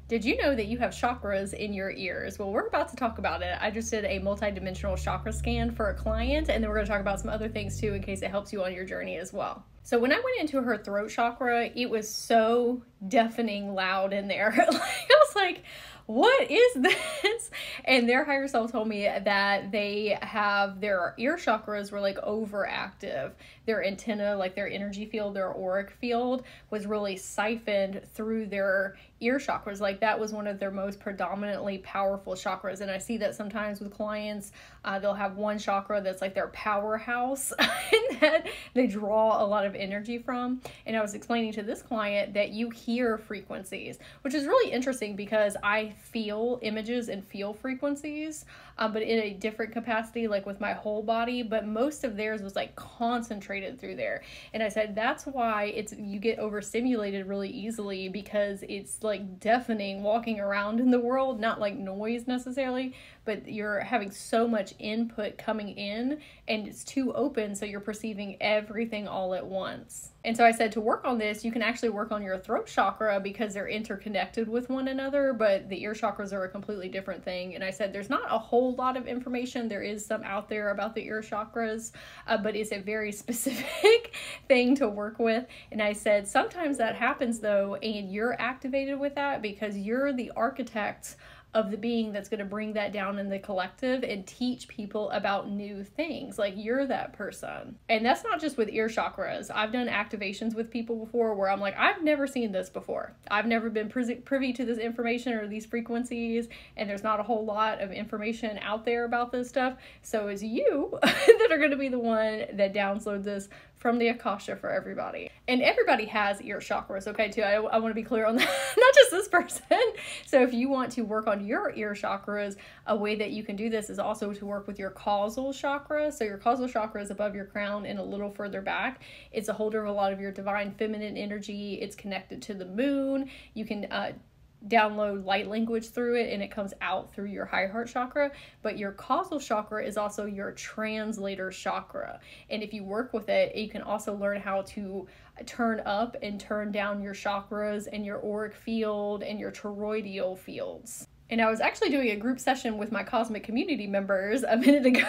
Did you know that you have chakras in your ears? Well, we're about to talk about it. I just did a multidimensional chakra scan for a client, and then we're going to talk about some other things too in case it helps you on your journey as well. So when I went into her throat chakra, it was so deafening loud in there. I was like, what is this? And their higher self told me that they have their ear chakras were like overactive. Their antenna, like their energy field, their auric field was really siphoned through their ear chakras. Like that was one of their most predominantly powerful chakras. And I see that sometimes with clients, they'll have one chakra that's like their powerhouse and that they draw a lot of energy from. And I was explaining to this client that you hear frequencies, which is really interesting because I feel images and feel frequencies, but in a different capacity, like with my whole body, but most of theirs was like concentrated through there. And I said, that's why you get overstimulated really easily, because it's like deafening walking around in the world, not like noise necessarily, but you're having so much input coming in and it's too open, so you're perceiving everything all at once. And so I said, to work on this, you can actually work on your throat chakra because they're interconnected with one another, but the ear chakras are a completely different thing. And I said, there's not a whole lot of information. There is some out there about the ear chakras, but it's a very specific thing to work with. And I said, sometimes that happens though, and you're activated with that because you're the architect of the being that's going to bring that down in the collective and teach people about new things. Like you're that person. And that's not just with ear chakras. I've done activations with people before where I'm like, I've never seen this before. I've never been privy to this information or these frequencies, and there's not a whole lot of information out there about this stuff. So it's you that are going to be the one that download this from the Akashic for everybody. And everybody has ear chakras, okay, too. I want to be clear on that, not just this person. So if you want to work on your ear chakras, a way that you can do this is also to work with your causal chakra. So your causal chakra is above your crown and a little further back. It's a holder of a lot of your divine feminine energy. It's connected to the moon. You can download light language through it, and it comes out through your high heart chakra. But your causal chakra is also your translator chakra, and if you work with it, you can also learn how to turn up and turn down your chakras and your auric field and your toroidal fields. And I was actually doing a group session with my cosmic community members a minute ago,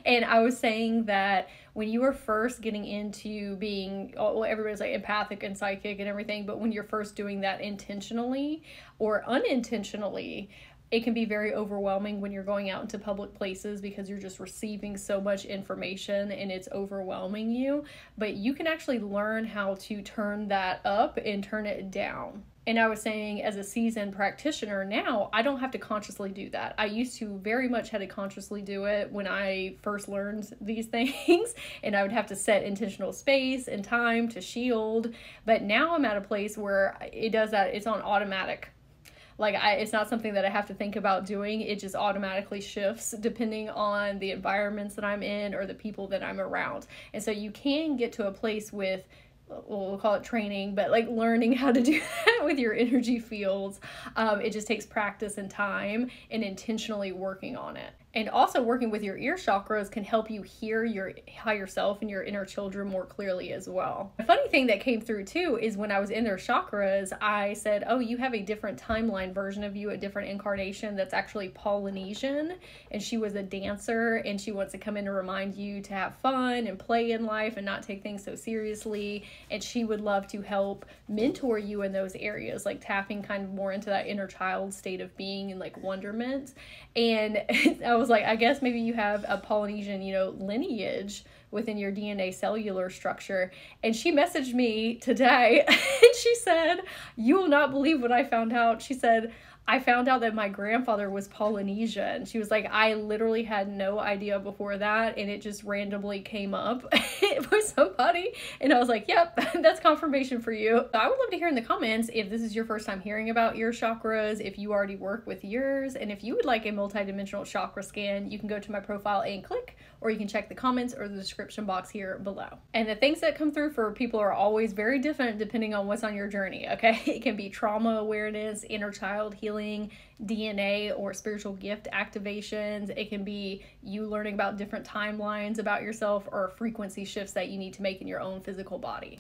and I was saying that when you are first getting into being, well, everybody's like empathic and psychic and everything, but when you're first doing that intentionally or unintentionally, it can be very overwhelming when you're going out into public places because you're just receiving so much information and it's overwhelming you. But you can actually learn how to turn that up and turn it down. And I was saying, as a seasoned practitioner now, I don't have to consciously do that. I used to very much had to consciously do it when I first learned these things, and I would have to set intentional space and time to shield. But now I'm at a place where it does that. It's on automatic. Like it's not something that I have to think about doing. It just automatically shifts depending on the environments that I'm in or the people that I'm around. And so you can get to a place with, we'll call it training, but like learning how to do that with your energy fields. It just takes practice and time and intentionally working on it. And also working with your ear chakras can help you hear your higher self and your inner children more clearly as well. A funny thing that came through too is when I was in their chakras, I said, oh, you have a different timeline version of you, a different incarnation that's actually Polynesian. And she was a dancer, and she wants to come in to remind you to have fun and play in life and not take things so seriously. And she would love to help mentor you in those areas, like tapping kind of more into that inner child state of being and like wonderment. And I was like, I guess maybe you have a Polynesian, lineage within your DNA cellular structure. And she messaged me today and she said, you will not believe what I found out. She said, I found out that my grandfather was Polynesian. She was like, I literally had no idea before that, and it just randomly came up with somebody, and I was like, yep, that's confirmation for you. I would love to hear in the comments if this is your first time hearing about ear chakras, if you already work with yours, and if you would like a multidimensional chakra scan, you can go to my profile and click, or you can check the comments or the description box here below. And the things that come through for people are always very different depending on what's on your journey, okay? It can be trauma awareness, inner child healing, DNA or spiritual gift activations. It can be you learning about different timelines about yourself or frequency shifts that you need to make in your own physical body.